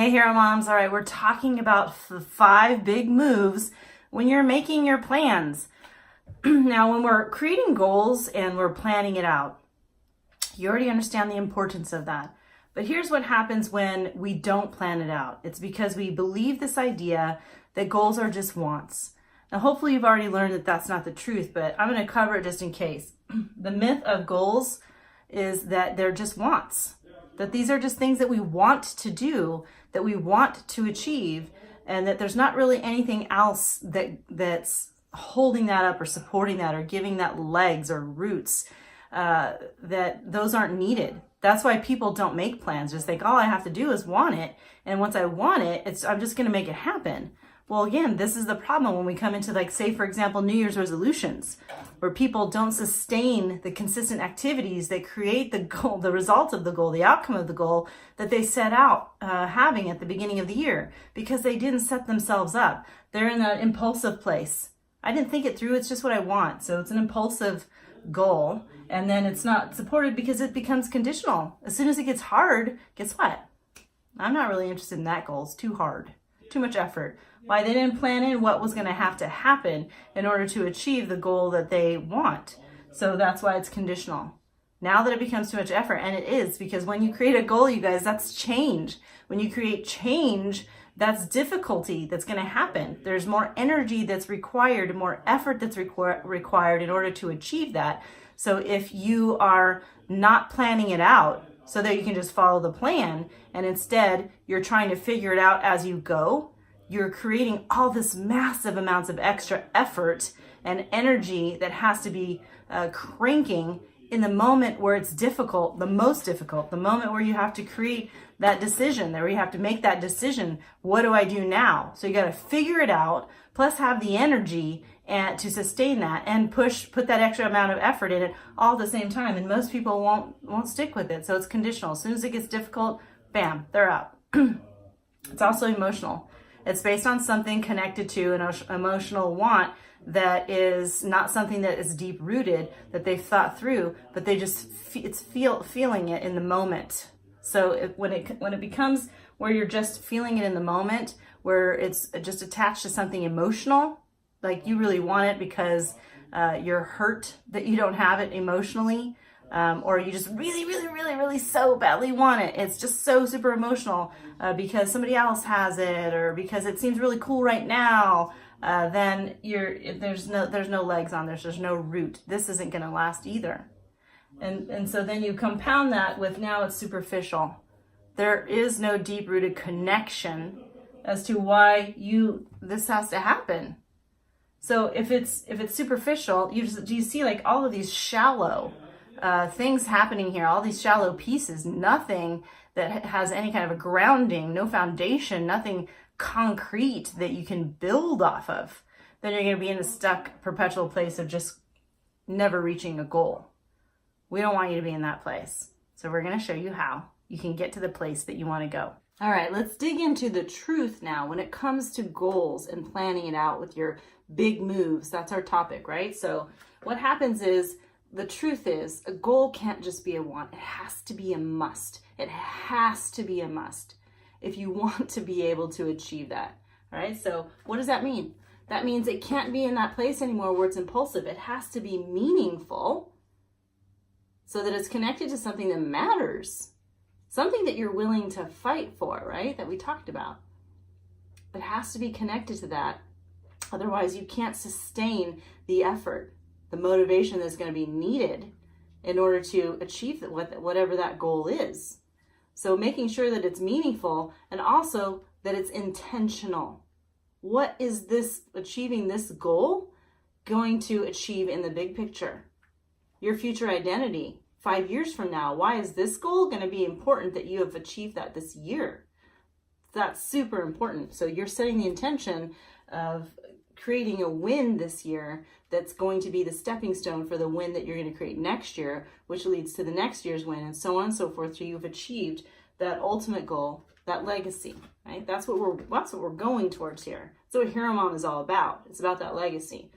Hey, Hero Moms. All right, we're talking about the 5 big moves when you're making your plans. Now, when we're creating goals and we're planning it out, you already understand the importance of that. But here's what happens when we don't plan it out. It's because we believe this idea that goals are just wants. Now, hopefully you've already learned that that's not the truth, but I'm going to cover it just in case. The myth of goals is that they're just wants, that these are just things that we want to do, that we want to achieve, and that there's not really anything else that's holding that up or supporting that or giving that legs or roots, that those aren't needed. That's why people don't make plans. Just think, all I have to do is want it. And once I want it, I'm just going to make it happen. Well, again, this is the problem when we come into, like, say, for example, New Year's resolutions, where people don't sustain the consistent activities that create the goal, the result of the goal, the outcome of the goal that they set out having at the beginning of the year, because they didn't set themselves up. They're in that impulsive place. I didn't think it through. It's just what I want. So it's an impulsive goal. And then it's not supported because it becomes conditional. As soon as it gets hard, guess what? I'm not really interested in that goal. It's too hard, too much effort. Why? They didn't plan in what was going to have to happen in order to achieve the goal that they want. So that's why it's conditional. Now that it becomes too much effort, and it is, because when you create a goal, you guys, that's change. When you create change, that's difficulty that's going to happen. There's more energy that's required, more effort that's required in order to achieve that. So if you are not planning it out so that you can just follow the plan, and instead you're trying to figure it out as you go, you're creating all this massive amounts of extra effort and energy that has to be cranking in the moment where it's difficult, the most difficult, the moment where you have to create that decision, where you have to make that decision. What do I do now? So you got to figure it out, plus have the energy and to sustain that and put that extra amount of effort in it all at the same time. And most people won't stick with it. So it's conditional. As soon as it gets difficult, bam, they're out. It's also emotional. It's based on something connected to an emotional want that is not something that is deep rooted, that they've thought through, but they just feeling it in the moment. So when it becomes where you're just feeling it in the moment, where it's just attached to something emotional, like you really want it because you're hurt that you don't have it emotionally, or you just really so badly want it. It's just so super emotional because somebody else has it, or because it seems really cool right now. Then there's no legs on this. There's no root. This isn't going to last either. And so then you compound that with now it's superficial. There is no deep rooted connection as to why this has to happen. So if it's superficial, you see like all of these shallow things happening here, all these shallow pieces, nothing that has any kind of a grounding, no foundation, nothing concrete that you can build off of, then you're going to be in a stuck perpetual place of just never reaching a goal. We don't want you to be in that place. So we're going to show you how you can get to the place that you want to go. All right, let's dig into the truth now when it comes to goals and planning it out with your big moves. That's our topic, right? So what happens is, the truth is, a goal can't just be a want. It has to be a must. It has to be a must if you want to be able to achieve that. All right, so what does that mean? That means it can't be in that place anymore where it's impulsive. It has to be meaningful so that it's connected to something that matters, something that you're willing to fight for, right? That we talked about. It has to be connected to that. Otherwise, you can't sustain the effort, the motivation that's going to be needed in order to achieve whatever that goal is. So making sure that it's meaningful and also that it's intentional. What is achieving this goal going to achieve in the big picture? Your future identity 5 years from now. Why is this goal going to be important that you have achieved that this year? That's super important. So you're setting the intention of creating a win this year that's going to be the stepping stone for the win that you're going to create next year, which leads to the next year's win, and so on and so forth, till you've achieved that ultimate goal, that legacy, right? That's what we're going towards here. That's what HEROMOM is all about. It's about that legacy.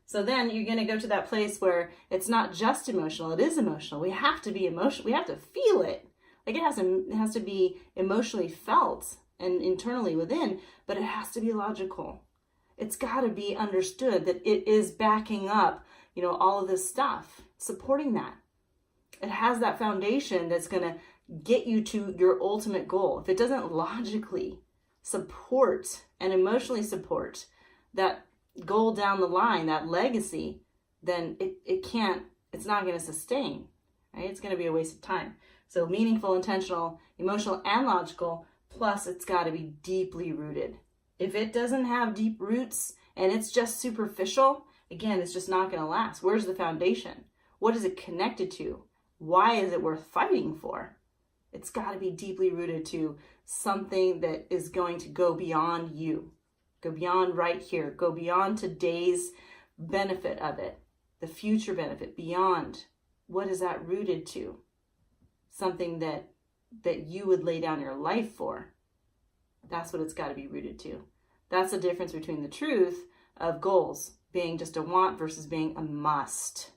So then you're going to go to that place where it's not just emotional, it is emotional. We have to be emotional. We have to feel it. Like it has to be emotionally felt and internally within, but it has to be logical. It's got to be understood that it is backing up, all of this stuff, supporting that. It has that foundation that's going to get you to your ultimate goal. If it doesn't logically support and emotionally support that goal down the line, that legacy, then it's not going to sustain, right? It's going to be a waste of time. So meaningful, intentional, emotional, and logical, plus it's got to be deeply rooted. If it doesn't have deep roots and it's just superficial, again, it's just not going to last. Where's the foundation? What is it connected to? Why is it worth fighting for? It's got to be deeply rooted to something that is going to go beyond you, go beyond right here, go beyond today's benefit of it, the future benefit, beyond. What is that rooted to? Something that you would lay down your life for. That's what it's got to be rooted to. That's the difference between the truth of goals being just a want versus being a must.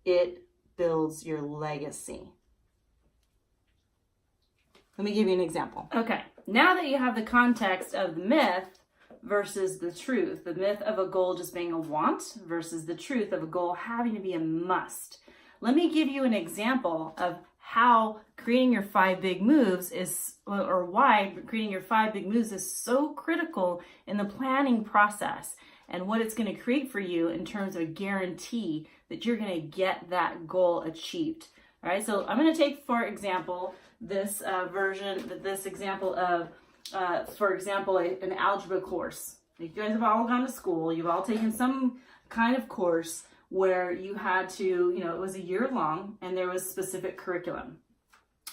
It builds your legacy. Let me give you an example. Okay, now that you have the context of the myth versus the truth, the myth of a goal just being a want versus the truth of a goal having to be a must, let me give you an example of how creating your 5 big moves is, or why creating your 5 big moves is so critical in the planning process and what it's going to create for you in terms of a guarantee that you're going to get that goal achieved. All right, so I'm going to take, for example, this example of, an algebra course. You guys have all gone to school, you've all taken some kind of course where you had to, it was a year long and there was specific curriculum.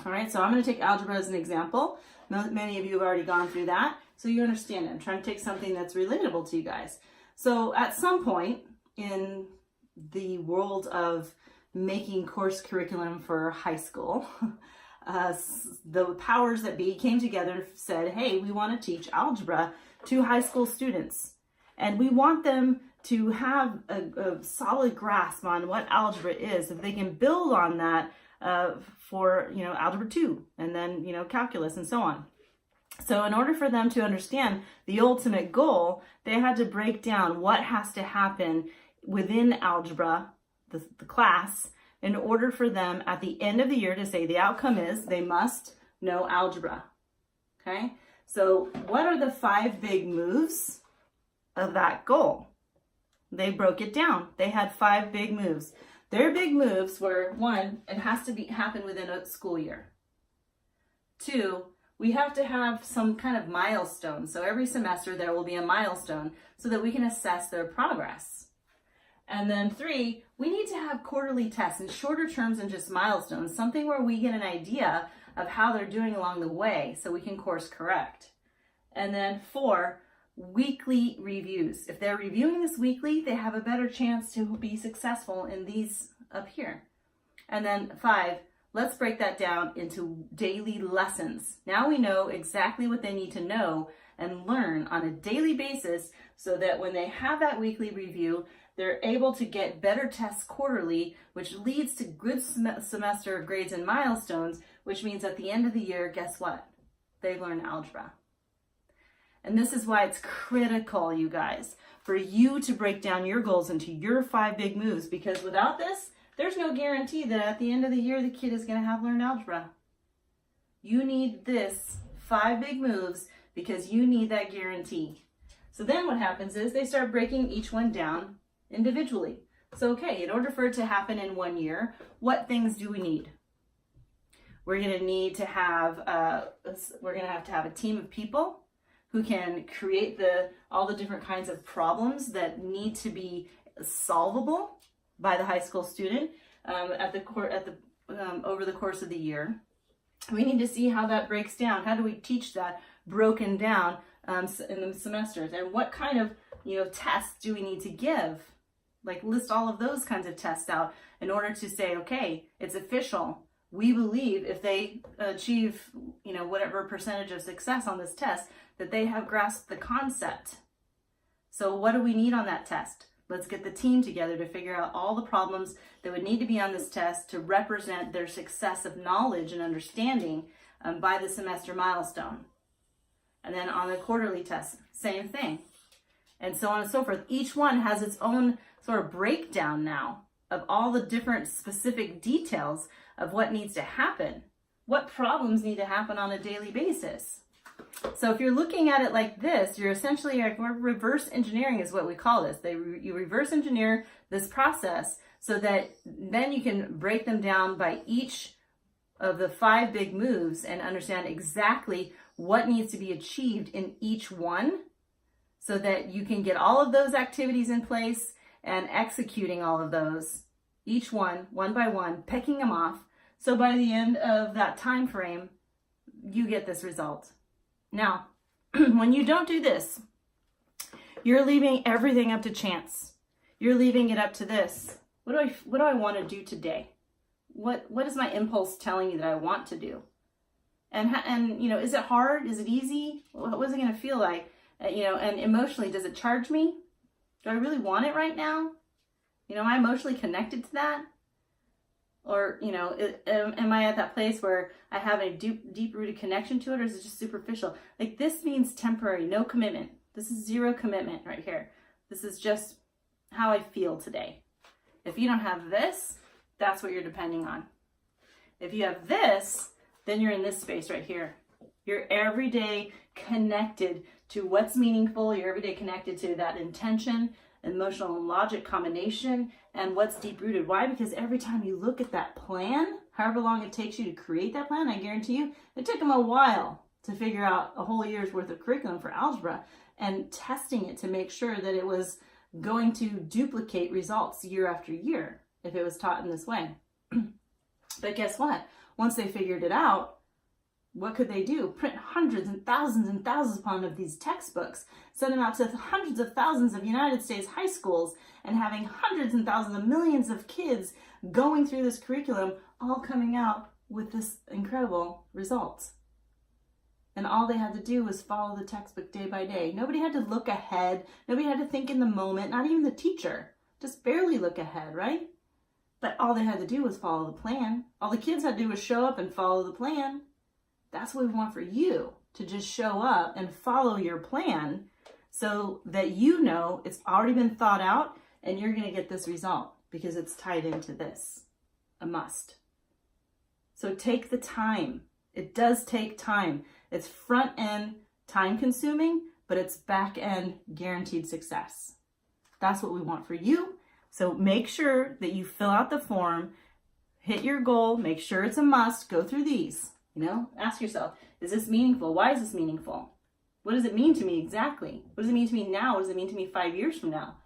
All right, so I'm going to take algebra as an example. Many of you have already gone through that, so you understand it. I'm trying to take something that's relatable to you guys. So at some point in the world of making course curriculum for high school, the powers that be came together and said, hey, we want to teach algebra to high school students. And we want them to have a solid grasp on what algebra is, if they can build on that for, algebra 2 and then, calculus and so on. So in order for them to understand the ultimate goal, they had to break down what has to happen within algebra, the class, in order for them at the end of the year to say the outcome is they must know algebra. Okay? So what are the 5 big moves of that goal? They broke it down. They had 5 big moves. Their big moves were, 1, it has to happen within a school year. 2, we have to have some kind of milestone. So every semester there will be a milestone so that we can assess their progress. And then 3, we need to have quarterly tests in shorter terms than just milestones, something where we get an idea of how they're doing along the way so we can course correct. And then 4, weekly reviews. If they're reviewing this weekly, they have a better chance to be successful in these up here. And then 5, let's break that down into daily lessons. Now we know exactly what they need to know and learn on a daily basis so that when they have that weekly review, they're able to get better tests quarterly, which leads to good semester grades and milestones, which means at the end of the year, guess what? They've learned algebra. And this is why it's critical, you guys, for you to break down your goals into your 5 big moves, because without this, there's no guarantee that at the end of the year, the kid is going to have learned algebra. You need this 5 big moves because you need that guarantee. So then what happens is they start breaking each one down individually. So, okay, in order for it to happen in 1 year, what things do we need? We're going to need to have, a team of people who can create all the different kinds of problems that need to be solvable by the high school student over the course of the year. We need to see how that breaks down. How do we teach that broken down in the semesters? And what kind of tests do we need to give? Like list all of those kinds of tests out in order to say, okay, it's official. We believe if they achieve, whatever percentage of success on this test, that they have grasped the concept. So what do we need on that test? Let's get the team together to figure out all the problems that would need to be on this test to represent their success of knowledge and understanding by the semester milestone. And then on the quarterly test, same thing. And so on and so forth. Each one has its own sort of breakdown now of all the different specific details of what needs to happen. What problems need to happen on a daily basis. So if you're looking at it like this, you're essentially, like, reverse engineering is what we call this. You reverse engineer this process so that then you can break them down by each of the 5 big moves and understand exactly what needs to be achieved in each one so that you can get all of those activities in place and executing all of those, each one by one, picking them off. So by the end of that time frame, you get this result. Now, when you don't do this, you're leaving everything up to chance. You're leaving it up to this. What do I want to do today? What is my impulse telling you that I want to do? And you know, is it hard? Is it easy? What is it going to feel like? You know, and emotionally, does it charge me? Do I really want it right now? You know, am I emotionally connected to that? Or, you know, am I at that place where I have a deep-rooted connection to it, or is it just superficial? Like, this means temporary, no commitment. This is 0 commitment right here. This is just how I feel today. If you don't have this, that's what you're depending on. If you have this, then you're in this space right here. You're every day connected to what's meaningful. You're every day connected to that intention, emotional and logic combination, and what's deep-rooted. Why? Because every time you look at that plan, however long it takes you to create that plan, I guarantee you, it took them a while to figure out a whole year's worth of curriculum for algebra and testing it to make sure that it was going to duplicate results year after year if it was taught in this way. But guess what? Once they figured it out, what could they do? Print hundreds and thousands upon of these textbooks, send them out to hundreds of thousands of United States high schools, and having hundreds and thousands of millions of kids going through this curriculum, all coming out with this incredible result. And all they had to do was follow the textbook day by day. Nobody had to look ahead. Nobody had to think in the moment, not even the teacher. Just barely look ahead, right? But all they had to do was follow the plan. All the kids had to do was show up and follow the plan. That's what we want for you, to just show up and follow your plan so that you know it's already been thought out and you're going to get this result because it's tied into this, a must. So take the time. It does take time. It's front end time consuming, but it's back end guaranteed success. That's what we want for you. So make sure that you fill out the form, hit your goal, make sure it's a must, go through these. You know, ask yourself, is this meaningful? Why is this meaningful? What does it mean to me exactly? What does it mean to me now? What does it mean to me 5 years from now?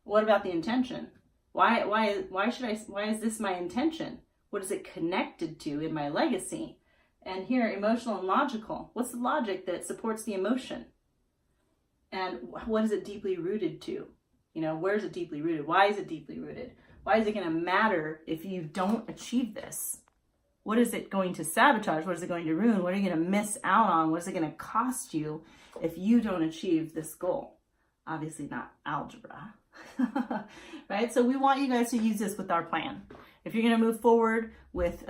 What about the intention? Why is this my intention? What is it connected to in my legacy? And here, emotional and logical. What's the logic that supports the emotion? And what is it deeply rooted to? You know, where is it deeply rooted? Why is it deeply rooted? Why is it going to matter if you don't achieve this? What is it going to sabotage? What is it going to ruin? What are you going to miss out on? What is it going to cost you if you don't achieve this goal? Obviously not algebra, right? So we want you guys to use this with our plan. If you're going to move forward with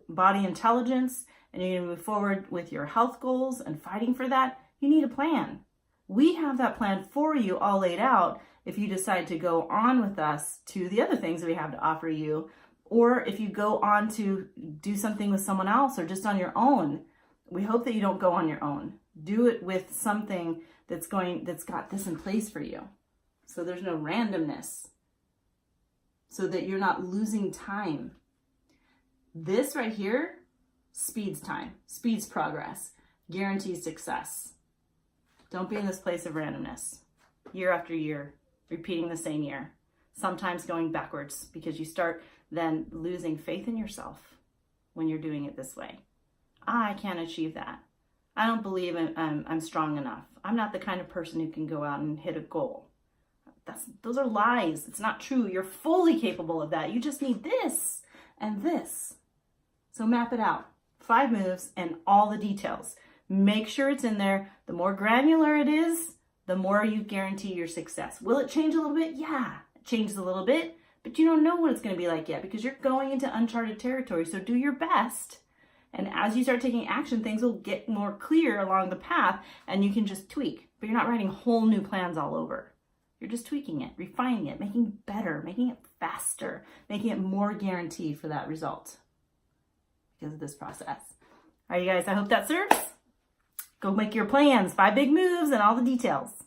body intelligence and you're going to move forward with your health goals and fighting for that, you need a plan. We have that plan for you all laid out if you decide to go on with us to the other things that we have to offer you. Or if you go on to do something with someone else or just on your own, we hope that you don't go on your own. Do it with something that's got this in place for you. So there's no randomness. So that you're not losing time. This right here speeds time, speeds progress, guarantees success. Don't be in this place of randomness. Year after year, repeating the same year. Sometimes going backwards because you start then losing faith in yourself when you're doing it this way. I can't achieve that. I don't believe I'm strong enough. I'm not the kind of person who can go out and hit a goal. Those are lies. It's not true. You're fully capable of that. You just need this and this. So map it out. 5 moves and all the details. Make sure it's in there. The more granular it is, the more you guarantee your success. Will it change a little bit? Yeah, it changes a little bit. But you don't know what it's going to be like yet because you're going into uncharted territory. So do your best And as you start taking action, things will get more clear along the path and you can just tweak. But you're not writing whole new plans all over. You're just tweaking it, refining it, making it better, making it faster, making it more guaranteed for that result because of this process. All right, you guys, I hope that serves. Go make your plans, 5 big moves and all the details.